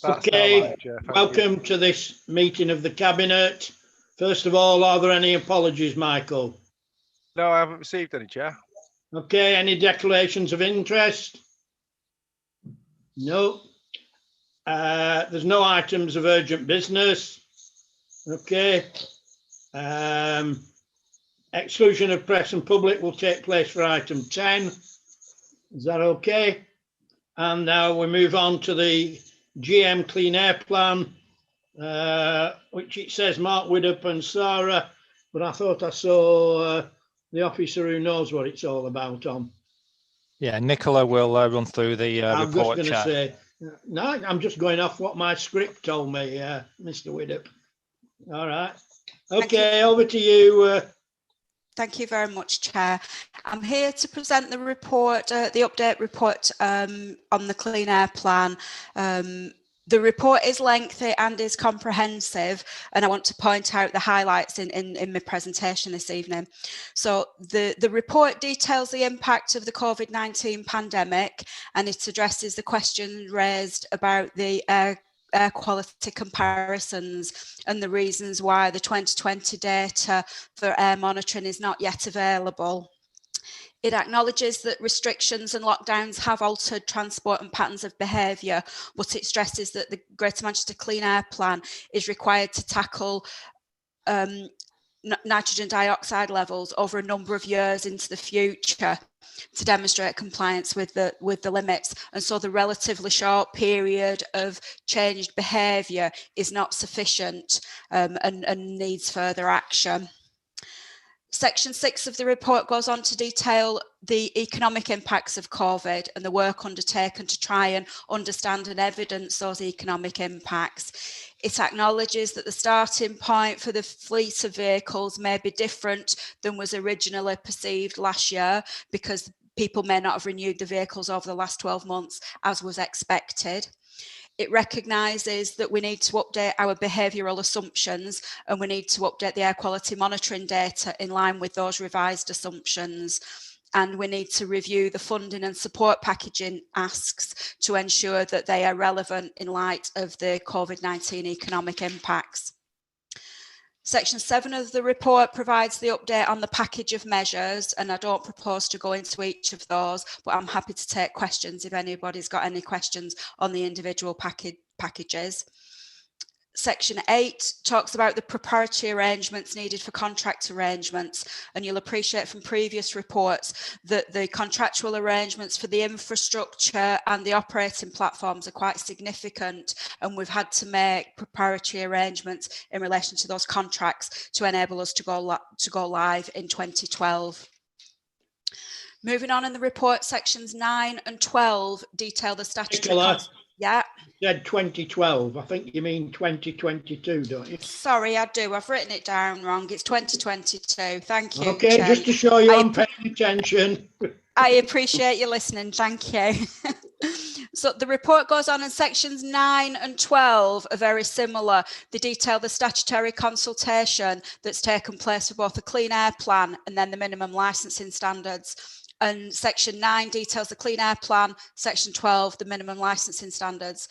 That's Okay, Chair. Thank you. welcome to this meeting of the Cabinet. First of all, are there any apologies, Michael? No, I haven't received any, Chair. Okay, any declarations of interest? No. There's no items of urgent business. Okay. Exclusion of press and public will take place for item 10. Is that okay? And now we move on to the GM Clean Air Plan, which it says Mark Widdop and Sarah, but I thought I saw the officer who knows what it's all about on. Yeah, Nicola will run through the I'm report. just going to say, no, I'm just going off what my script told me, Mr. Widdop. All right. Okay, over to you. Thank you very much, Chair. I'm here to present the report, the update report on the Clean Air Plan. The report is lengthy and is comprehensive, and I want to point out the highlights in my presentation this evening. So the report details the impact of the COVID-19 pandemic, and it addresses the questions raised about the air quality comparisons and the reasons why the 2020 data for air monitoring is not yet available. It acknowledges that restrictions and lockdowns have altered transport and patterns of behaviour, but it stresses that the Greater Manchester Clean Air Plan is required to tackle nitrogen dioxide levels over a number of years into the future to demonstrate compliance with the limits, and so the relatively short period of changed behaviour is not sufficient and needs further action. Section 6 of the report goes on to detail the economic impacts of COVID and the work undertaken to try and understand and evidence those economic impacts. It acknowledges that the starting point for the fleet of vehicles may be different than was originally perceived last year, because people may not have renewed the vehicles over the last 12 months as was expected. It recognises that we need to update our behavioural assumptions, and we need to update the air quality monitoring data in line with those revised assumptions. And we need to review the funding and support packaging asks to ensure that they are relevant in light of the COVID-19 economic impacts. Section 7 of the report provides the update on the package of measures, and I don't propose to go into each of those, but I'm happy to take questions if anybody's got any questions on the individual packages. Section 8 talks about the preparatory arrangements needed for contract arrangements, and you'll appreciate from previous reports that the contractual arrangements for the infrastructure and the operating platforms are quite significant, and we've had to make preparatory arrangements in relation to those contracts to enable us to go live in 2012. Moving on in the report, sections 9 and 12 detail the statutory... Yeah. You said 2012. I think you mean 2022, don't you? Sorry, I do. I've written it down wrong. It's 2022. Thank you. Okay, Chair. Just to show you I'm paying attention. I appreciate you listening. Thank you. So the report goes on, in sections 9 and 12 are very similar. They detail the statutory consultation that's taken place for both the Clean Air Plan and then the minimum licensing standards. And section 9 details the Clean Air Plan, section 12, the minimum licensing standards.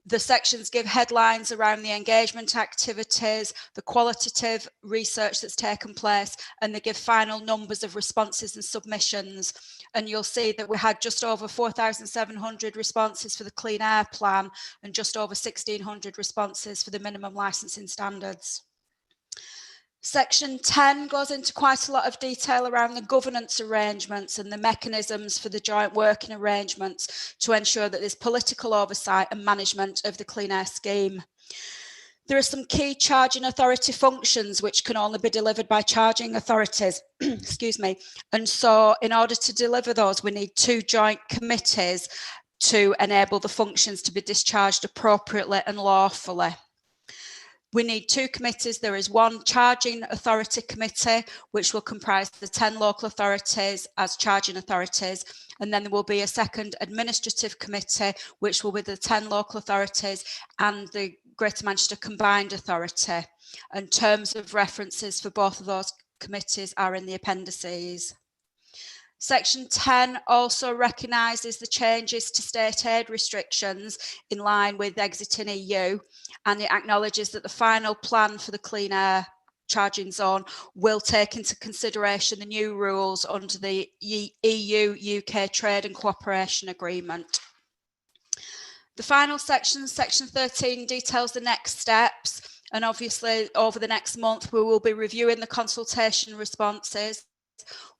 The sections give headlines around the engagement activities, the qualitative research that's taken place, and they give final numbers of responses and submissions. And you'll see that we had just over 4,700 responses for the Clean Air Plan and just over 1,600 responses for the minimum licensing standards. Section 10 goes into quite a lot of detail around the governance arrangements and the mechanisms for the joint working arrangements to ensure that there's political oversight and management of the Clean Air scheme. There are some key charging authority functions which can only be delivered by charging authorities, excuse me. And so in order to deliver those, we need 2 joint committees to enable the functions to be discharged appropriately and lawfully. We need 2 committees. There is one charging authority committee, which will comprise the 10 local authorities as charging authorities. And then there will be a second administrative committee, which will be the 10 local authorities and the Greater Manchester Combined Authority. And terms of references for both of those committees are in the appendices. Section 10 also recognises the changes to state aid restrictions in line with exiting EU, and it acknowledges that the final plan for the clean air charging zone will take into consideration the new rules under the EU-UK Trade and Cooperation Agreement. The final section, section 13, details the next steps, and obviously over the next month we will be reviewing the consultation responses.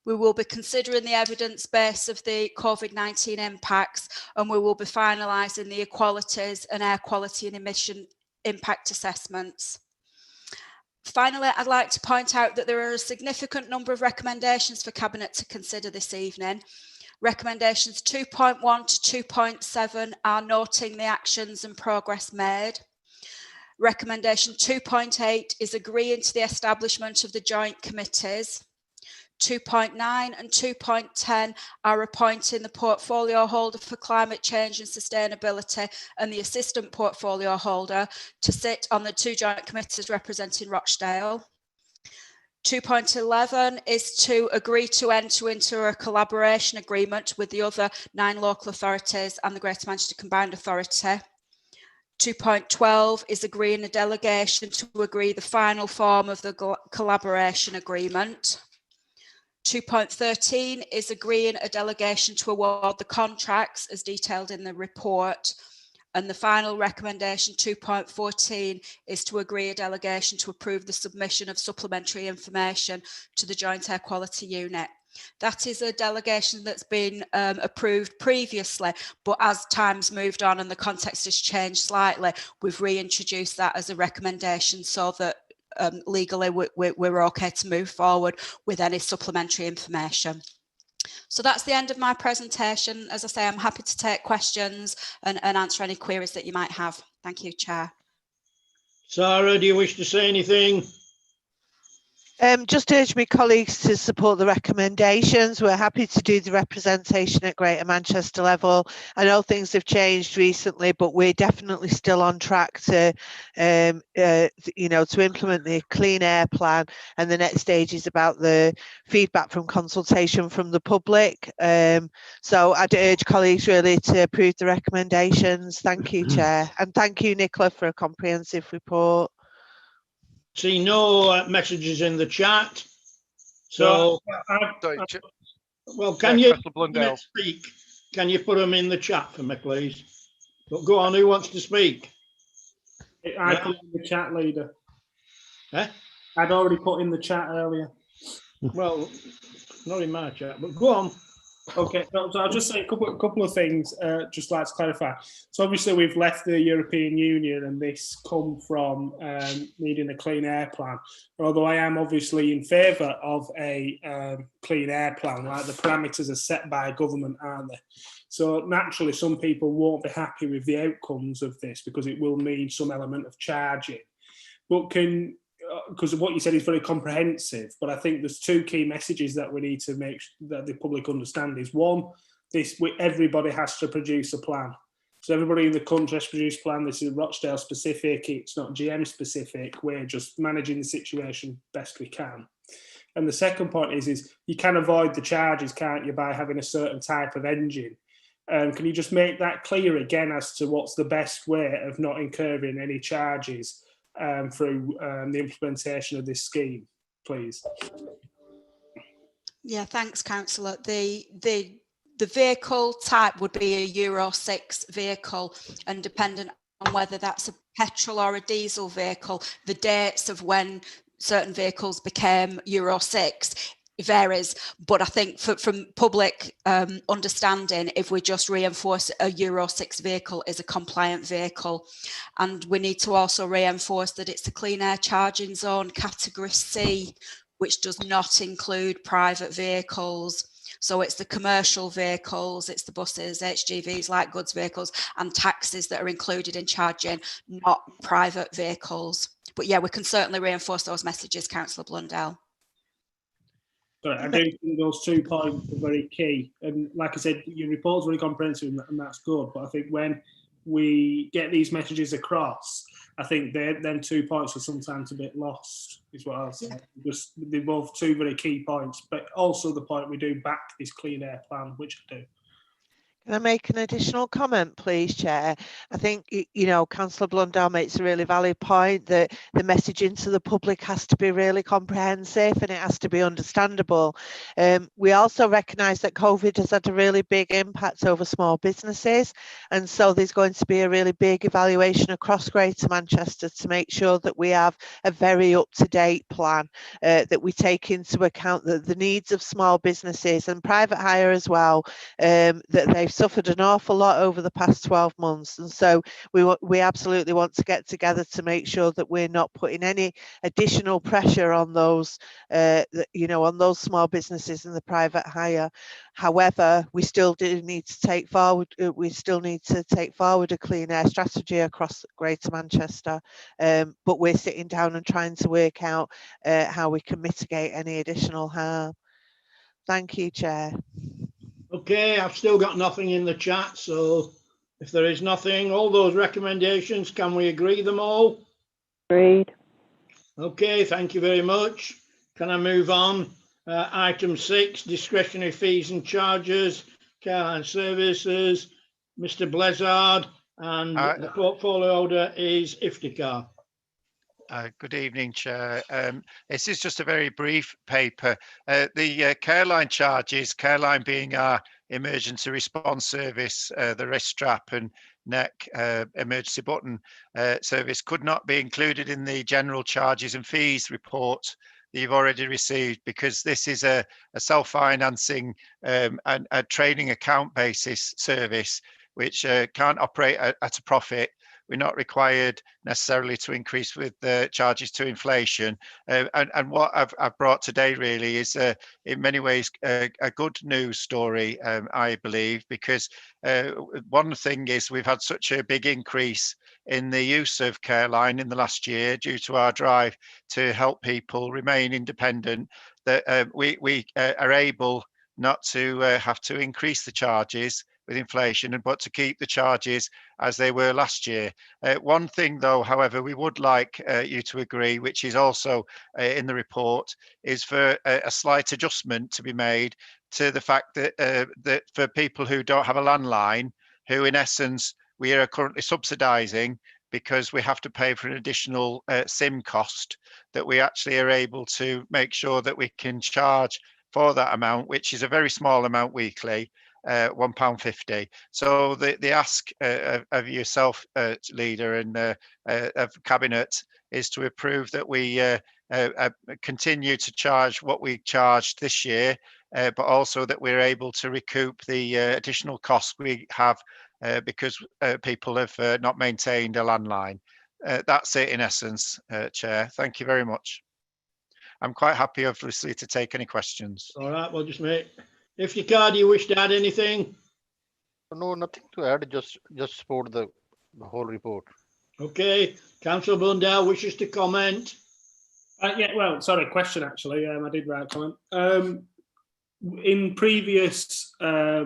We will be considering the evidence base of the COVID-19 impacts, and we will be finalising the equalities and air quality and emission impact assessments. Finally, I'd like to point out that there are a significant number of recommendations for Cabinet to consider this evening. Recommendations 2.1 to 2.7 are noting the actions and progress made. Recommendation 2.8 is agreeing to the establishment of the joint committees. 2.9 and 2.10 are appointing the portfolio holder for climate change and sustainability and the assistant portfolio holder to sit on the two joint committees representing Rochdale. 2.11 is to agree to enter into a collaboration agreement with the other 9 local authorities and the Greater Manchester Combined Authority. 2.12 is agreeing a delegation to agree the final form of the collaboration agreement. 2.13 is agreeing a delegation to award the contracts as detailed in the report. And the final recommendation, 2.14, is to agree a delegation to approve the submission of supplementary information to the Joint Air Quality Unit. That is a delegation that's been approved previously, but as time's moved on and the context has changed slightly, we've reintroduced that as a recommendation so that legally we're okay to move forward with any supplementary information. So that's the end of my presentation. As I say, I'm happy to take questions and answer any queries that you might have. Thank you, Chair. Sarah, do you wish to say anything? Just urge my colleagues to support the recommendations. We're happy to do the representation at Greater Manchester level. I know things have changed recently, but we're definitely still on track to, you know, to implement the clean air plan. And the next stage is about the feedback from consultation from the public. So I'd urge colleagues really to approve the recommendations. Thank you, Chair. And thank you, Nicola, for a comprehensive report. See no messages in the chat. So, Sorry, well, can you Councillor Blundell. speak? Can you put them in the chat for me, please? But go on, who wants to speak? I put in the chat, leader. Eh? I'd already put in the chat earlier. Well, not in my chat, but go on. Okay, so I'll just say a couple of things, just like to clarify. So obviously we've left the European Union and this come from needing a clean air plan. Although I am obviously in favour of a clean air plan, like the parameters are set by a government, aren't they? So naturally some people won't be happy with the outcomes of this because it will mean some element of charging. But because what you said is very comprehensive, but I think there's two key messages that we need to make that the public understand is one, everybody has to produce a plan. So everybody in the country has to produce a plan. This is Rochdale specific, it's not GM specific. We're just managing the situation best we can. And the second point is you can avoid the charges, can't you, by having a certain type of engine. Can you just make that clear again as to what's the best way of not incurring any charges through the implementation of this scheme, please? Yeah, thanks, Councillor. The vehicle type would be a Euro 6 vehicle, and dependent on whether that's a petrol or a diesel vehicle, the dates of when certain vehicles became Euro 6 varies. But I think from public understanding, if we just reinforce a Euro 6 vehicle is a compliant vehicle, and we need to also reinforce that it's a clean air charging zone category C, which does not include private vehicles. So it's the commercial vehicles, it's the buses, HGVs, light goods vehicles and taxis that are included in charging, not private vehicles. But yeah, we can certainly reinforce those messages, Councillor Blundell. But I do think those 2 points are very key. And like I said, your report's very comprehensive and that's good. But I think when we get these messages across, I think them 2 points are sometimes a bit lost, is what I'll say. Just, they're both two very key points, but also the point we do back this clean air plan, which I do. Can I make an additional comment, please, Chair? I think, you know, Councillor Blundell makes a really valid point that the messaging to the public has to be really comprehensive and it has to be understandable. We also recognise that COVID has had a really big impact over small businesses, and so there's going to be a really big evaluation across Greater Manchester to make sure that we have a very up-to-date plan, that we take into account the needs of small businesses and private hire as well, that they've suffered an awful lot over the past 12 months, and so we absolutely want to get together to make sure that we're not putting any additional pressure on those you know, on those small businesses in the private hire. However, we still do need to take forward a clean air strategy across Greater Manchester, but we're sitting down and trying to work out how we can mitigate any additional harm. Thank you, Chair. Okay, I've still got nothing in the chat, so if there is nothing, all those recommendations, can we agree them all? Agreed. Okay, thank you very much. Can I move on? Item 6, discretionary fees and charges, Careline Services, Mr. Blizzard, and the portfolio holder is Iftikhar. Good evening, Chair. This is just a very brief paper. The Careline charges, Careline being our emergency response service, the wrist strap and neck emergency button service, could not be included in the general charges and fees report that you've already received, because this is a self-financing and a training account basis service which can't operate at a profit. We're not required necessarily to increase with the charges to inflation. And what I've brought today really is in many ways a good news story, I believe, because one thing is we've had such a big increase in the use of Careline in the last year due to our drive to help people remain independent, that we are able not to have to increase the charges with inflation, but to keep the charges as they were last year. One thing though, however, we would like you to agree, which is also in the report, is for a slight adjustment to be made to the fact that that for people who don't have a landline, who in essence we are currently subsidising because we have to pay for an additional SIM cost, that we actually are able to make sure that we can charge for that amount, which is a very small amount weekly, £1.50. So the ask of yourself, leader, and of cabinet is to approve that we continue to charge what we charged this year, but also that we're able to recoup the additional costs we have because people have not maintained a landline. That's it in essence, Chair. Thank you very much. I'm quite happy, obviously, to take any questions. All right, well, just mate. Iftikhar, do you wish to add anything? No, nothing to add. Just support the whole report. Okay, Councillor Blundell wishes to comment. Yeah, well, sorry, question actually. I did write a comment. In previous, I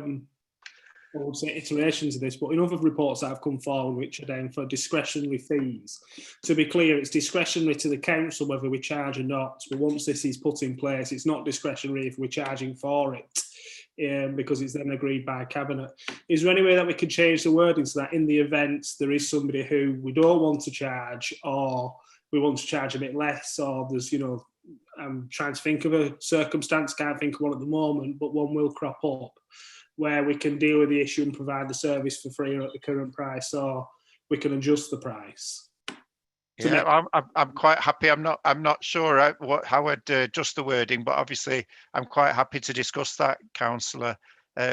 would say iterations of this, but in other reports that have come forward, which are down for discretionary fees, to be clear, it's discretionary to the council whether we charge or not. But once this is put in place, it's not discretionary if we're charging for it, because it's then agreed by cabinet. Is there any way that we could change the wording so that in the event there is somebody who we don't want to charge, or we want to charge a bit less, or there's, you know, I'm trying to think of a circumstance, can't think of one at the moment, but one will crop up, where we can deal with the issue and provide the service for free or at the current price, or we can adjust the price. Yeah, I'm quite happy. I'm not sure how I'd adjust the wording, but obviously I'm quite happy to discuss that, Councillor,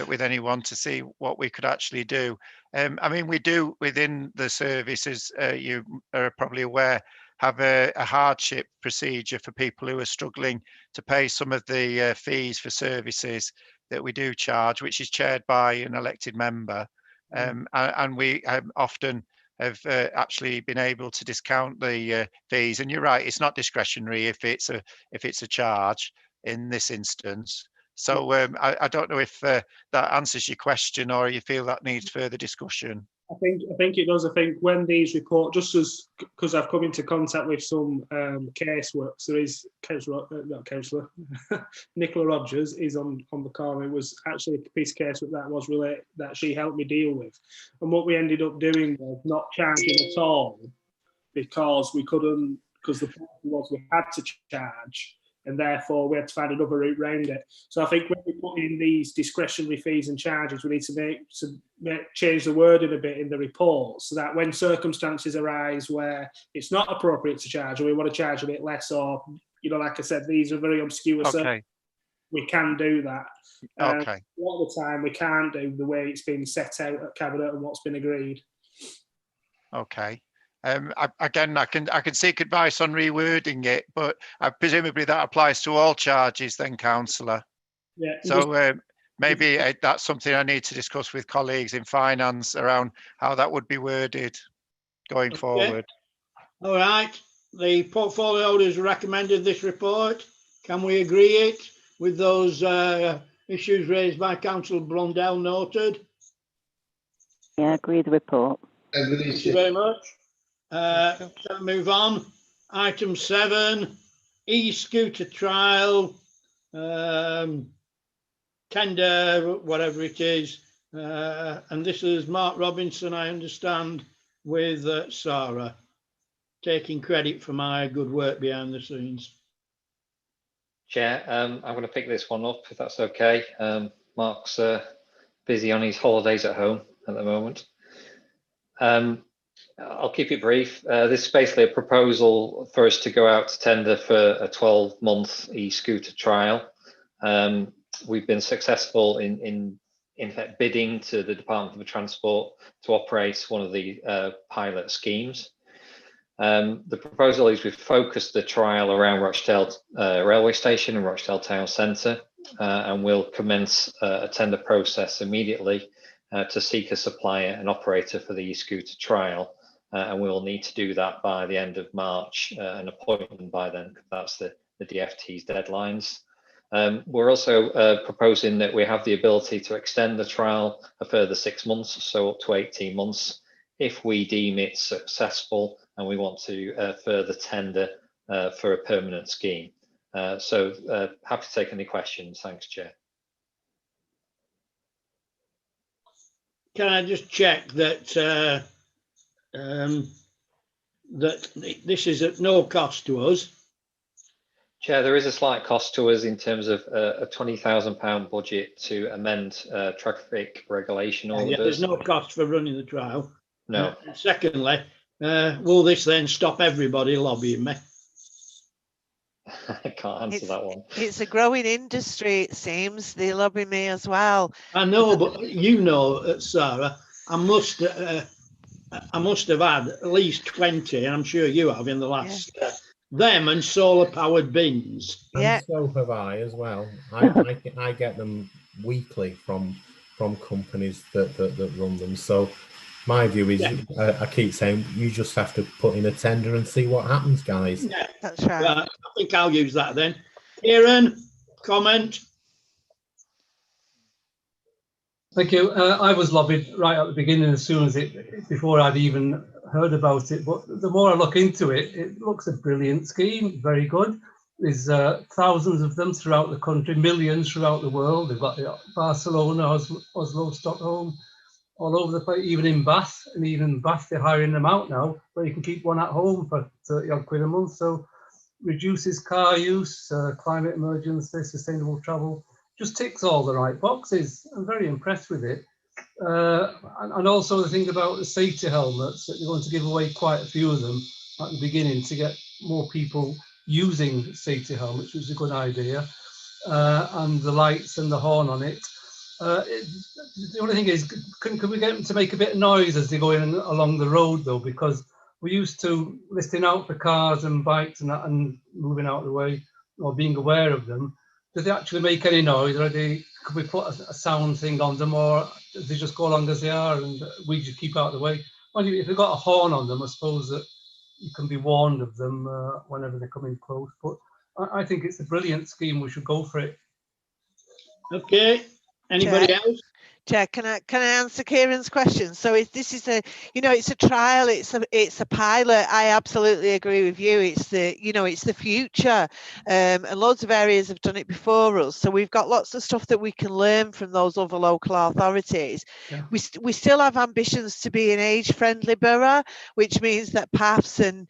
with anyone to see what we could actually do. I mean, we do within the service, as you are probably aware, have a hardship procedure for people who are struggling to pay some of the fees for services that we do charge, which is chaired by an elected member, and we often have actually been able to discount the fees. And you're right, it's not discretionary if it's a charge in this instance. So I don't know if that answers your question, or you feel that needs further discussion. I think it does. I think when these report, just as because I've come into contact with some caseworks, there is not councillor Nicola Rogers is on the call. It was actually a piece of casework that was related that she helped me deal with, and what we ended up doing was not charging at all because we couldn't, because the problem was we had to charge. And therefore, we had to find another route around it. So I think when we put in these discretionary fees and charges, we need to change the wording a bit in the report so that when circumstances arise where it's not appropriate to charge, or we want to charge a bit less, or like I said, these are very obscure. Okay. We can do that. Okay. A lot of the time, we can't do the way it's been set out at cabinet and what's been agreed. Okay. Again, I can seek advice on rewording it, but presumably that applies to all charges then, councillor. Yeah. So maybe that's something I need to discuss with colleagues in finance around how that would be worded going forward. All right. The portfolio holders recommended this report. Can we agree it with those issues raised by Councillor Blundell noted? Yeah, I agree with the report. Thank you very much. So move on. Item 7, e-scooter trial, tender, whatever it is. And this is Mark Robinson, I understand, with Sarah, taking credit for my good work behind the scenes. Chair, I'm going to pick this one up if that's okay. Mark's busy on his holidays at home at the moment. I'll keep it brief. This is basically a proposal for us to go out to tender for a 12-month e-scooter trial. We've been successful in fact bidding to the Department for Transport to operate one of the pilot schemes. The proposal is we've focused the trial around Rochdale railway station and Rochdale town centre, and we'll commence a tender process immediately to seek a supplier and operator for the e-scooter trial. And we will need to do that by the end of March, an appointment by then, that's the DFT's deadlines. We're also proposing that we have the ability to extend the trial a further 6 months, so up to 18 months, if we deem it successful and we want to further tender for a permanent scheme. So happy to take any questions. Thanks, Chair. Can I just check that that this is at no cost to us? Chair, there is a slight cost to us in terms of a £20,000 budget to amend traffic regulation orders. Yeah, there's no cost for running the trial. No. Secondly, will this then stop everybody lobbying me? I can't answer that one. It's a growing industry, it seems. They lobby me as well. I know, but Sarah, I must have had at least 20, and I'm sure you have in the last, them and solar powered bins. Yeah. And so have I as well. I get them weekly from companies that run them. So my view is, I keep saying, you just have to put in a tender and see what happens, guys. Yeah, that's right. I think I'll use that then. Kieran, comment? Thank you. I was lobbied right at the beginning, as soon as before I'd even heard about it. But the more I look into it, it looks a brilliant scheme, very good. There's thousands of them throughout the country, millions throughout the world. They've got Barcelona, Oslo, Stockholm, all over the place, even in Bath. And even in Bath, they're hiring them out now, where you can keep one at home for 30 odd quid a month. So reduces car use, climate emergency, sustainable travel. Just ticks all the right boxes. I'm very impressed with it. And also the thing about the safety helmets, that they're going to give away quite a few of them at the beginning to get more people using safety helmets, which is a good idea. And the lights and the horn on it. The only thing is, can we get them to make a bit of noise as they're going along the road though? Because we're used to listening out for cars and bikes and that, and moving out of the way or being aware of them. Do they actually make any noise, or could we put a sound thing on them, or do they just go along as they are and we just keep out of the way? Well, if they've got a horn on them, I suppose that you can be warned of them whenever they're coming close. But I think it's a brilliant scheme. We should go for it. Okay. Anybody else? Chair, can I answer Kieran's question? So this is a, it's a trial, it's a pilot. I absolutely agree with you. It's the future, and loads of areas have done it before us. So we've got lots of stuff that we can learn from those other local authorities. Yeah. We still have ambitions to be an age-friendly borough, which means that paths and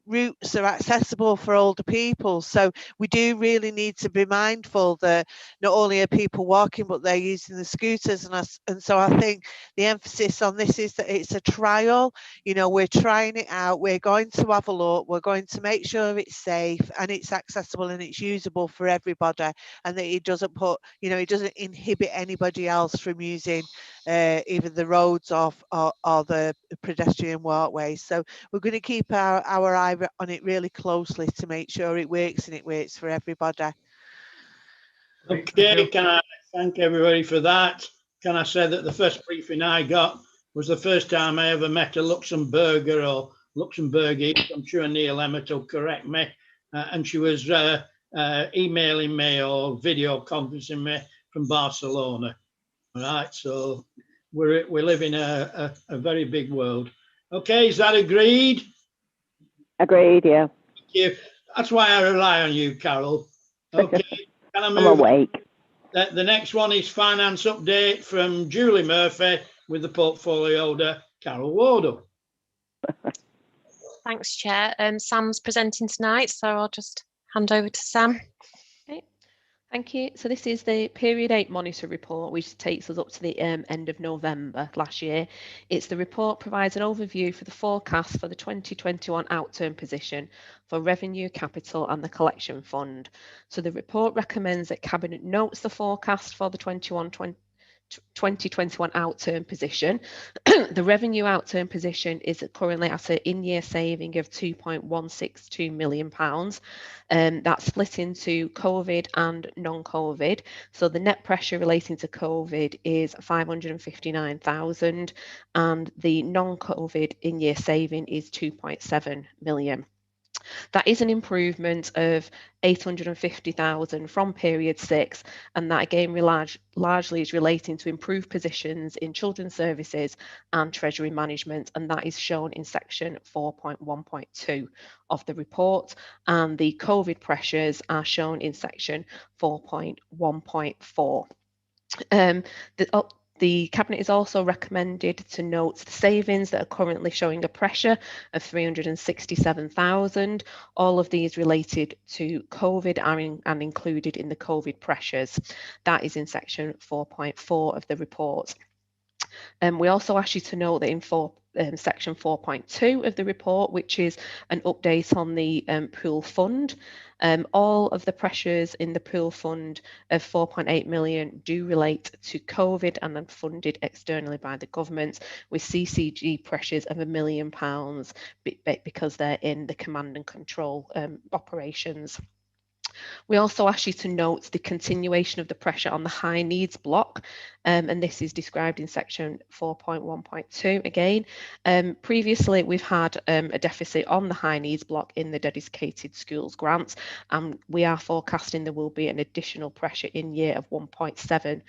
routes are accessible for older people. So we do really need to be mindful that not only are people walking, but they're using the scooters, and so I think the emphasis on this is that it's a trial. We're trying it out, we're going to have a look, we're going to make sure it's safe and it's accessible and it's usable for everybody, and that it doesn't it doesn't inhibit anybody else from using either the roads or the pedestrian walkways. So we're going to keep our eye on it really closely to make sure it works and it works for everybody. Okay, can I thank everybody for that? Can I say that the first briefing I got was the first time I ever met a Luxembourger or Luxembourgish, I'm sure Neil Emmett will correct me, and she was emailing me or video conferencing me from Barcelona. All right, so we live in a very big world. Okay, is that agreed? Agreed, yeah. Thank you. That's why I rely on you, Carol. Okay, can I move I'm awake. The next one is finance update from Julie Murphy with the portfolio holder, Carol Wardle. Thanks, Chair. Sam's presenting tonight, so I'll just hand over to Sam. Okay. Thank you. So this is the Period 8 Monitor Report, which takes us up to the end of November last year. The report provides an overview for the forecast for the 2021 outturn position for revenue, capital and the collection fund. So the report recommends that Cabinet notes the forecast for the 2021 outturn position. The revenue outturn position is currently at an in-year saving of £2.162 million. That's split into COVID and non-COVID. So the net pressure relating to COVID is 559,000 and the non-COVID in-year saving is 2.7 million. That is an improvement of 850,000 from period 6, and that again largely is relating to improved positions in children's services and treasury management, and that is shown in section 4.1.2 of the report, and the COVID pressures are shown in section 4.1.4. The Cabinet is also recommended to note the savings that are currently showing a pressure of 367,000. All of these related to COVID are and included in the COVID pressures. That is in section 4.4 of the report. We also ask you to note that in section 4.2 of the report, which is an update on the pool fund, all of the pressures in the pool fund of 4.8 million do relate to COVID and then funded externally by the government, with CCG pressures of £1 million because they're in the command and control operations. We also ask you to note the continuation of the pressure on the high needs block, and this is described in section 4.1.2 again. Previously, we've had a deficit on the high needs block in the dedicated schools grants, and we are forecasting there will be an additional pressure in year of 1.7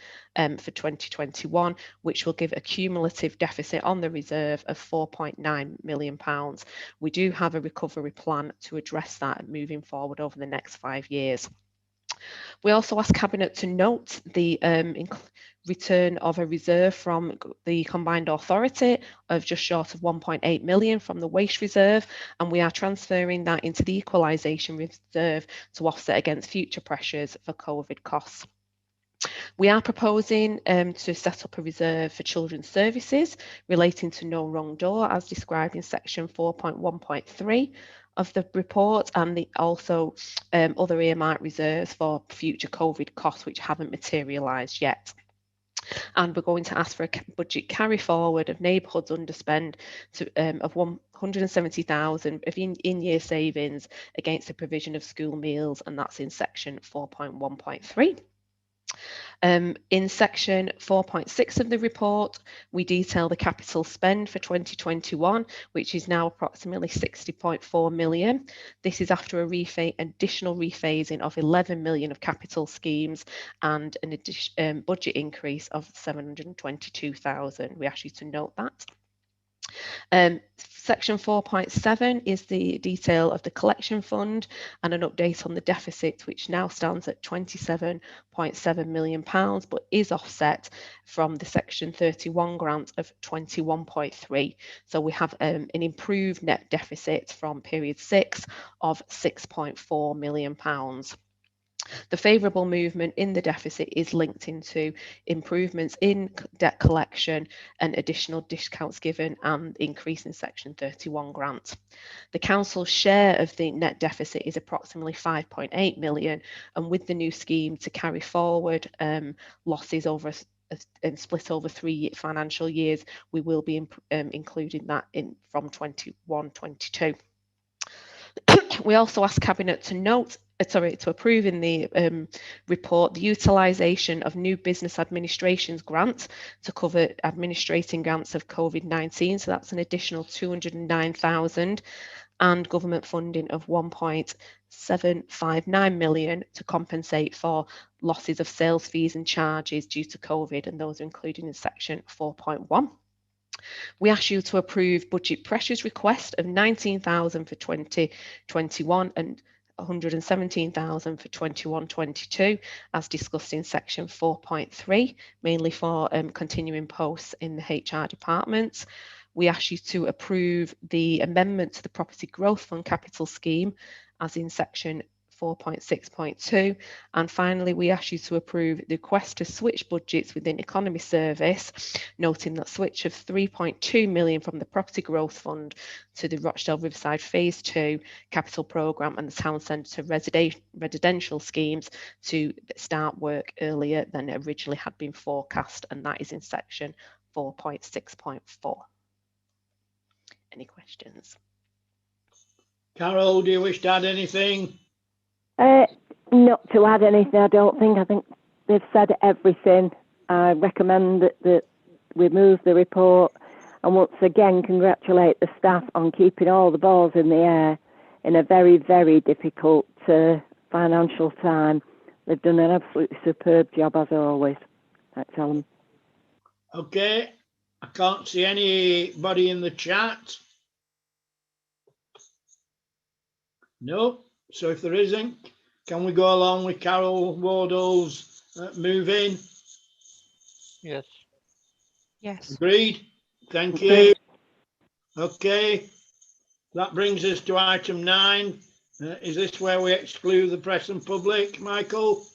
for 2021, which will give a cumulative deficit on the reserve of £4.9 million. We do have a recovery plan to address that moving forward over the next 5 years. We also ask Cabinet to note the return of a reserve from the Combined Authority of just short of 1.8 million from the waste reserve, and we are transferring that into the equalisation reserve to offset against future pressures for COVID costs. We are proposing to set up a reserve for children's services relating to No Wrong Door, as described in section 4.1.3 of the report, and also other earmarked reserves for future COVID costs which haven't materialised yet. And we're going to ask for a budget carry forward of neighbourhoods underspend of 170,000 of in-year savings against the provision of school meals, and that's in section 4.1.3. In section 4.6 of the report, we detail the capital spend for 2021, which is now approximately 60.4 million. This is after a additional rephasing of 11 million of capital schemes and an budget increase of 722,000. We ask you to note that. Section 4.7 is the detail of the collection fund and an update on the deficit, which now stands at £27.7 million, but is offset from the Section 31 grant of 21.3. So we have an improved net deficit from period 6 of £6.4 million. The favourable movement in the deficit is linked into improvements in debt collection and additional discounts given and increase in Section 31 grant. The council's share of the net deficit is approximately 5.8 million, and with the new scheme to carry forward losses over and split over 3 financial years, we will be including that in from 21-22. We also ask Cabinet to approve in the report the utilisation of new business administration's grant to cover administrating grants of COVID-19. So that's an additional 209,000, and government funding of 1.759 million to compensate for losses of sales fees and charges due to COVID, and those are included in section 4.1. We ask you to approve budget pressures request of 19,000 for 2021 and 117,000 for 21-22, as discussed in section 4.3, mainly for continuing posts in the HR department. We ask you to approve the amendment to the Property Growth Fund Capital Scheme, as in section 4.6.2, and finally we ask you to approve the request to switch budgets within Economy Service, noting that switch of 3.2 million from the Property Growth Fund to the Rochdale Riverside Phase 2 capital programme and the Town Centre residential schemes to start work earlier than originally had been forecast, and that is in section 4.6.4. Any questions? Carol, do you wish to add anything? Not to add anything, I don't think. I think they've said everything. I recommend that we move the report, and once again congratulate the staff on keeping all the balls in the air in a very, very difficult financial time. They've done an absolutely superb job as always. Thanks, Alan. Okay, I can't see anybody in the chat. No. So if there isn't, can we go along with Carol Wardle's move in? Yes. Yes. Agreed. Thank you. Okay. That brings us to item 9. Is this where we exclude the press and public, Michael?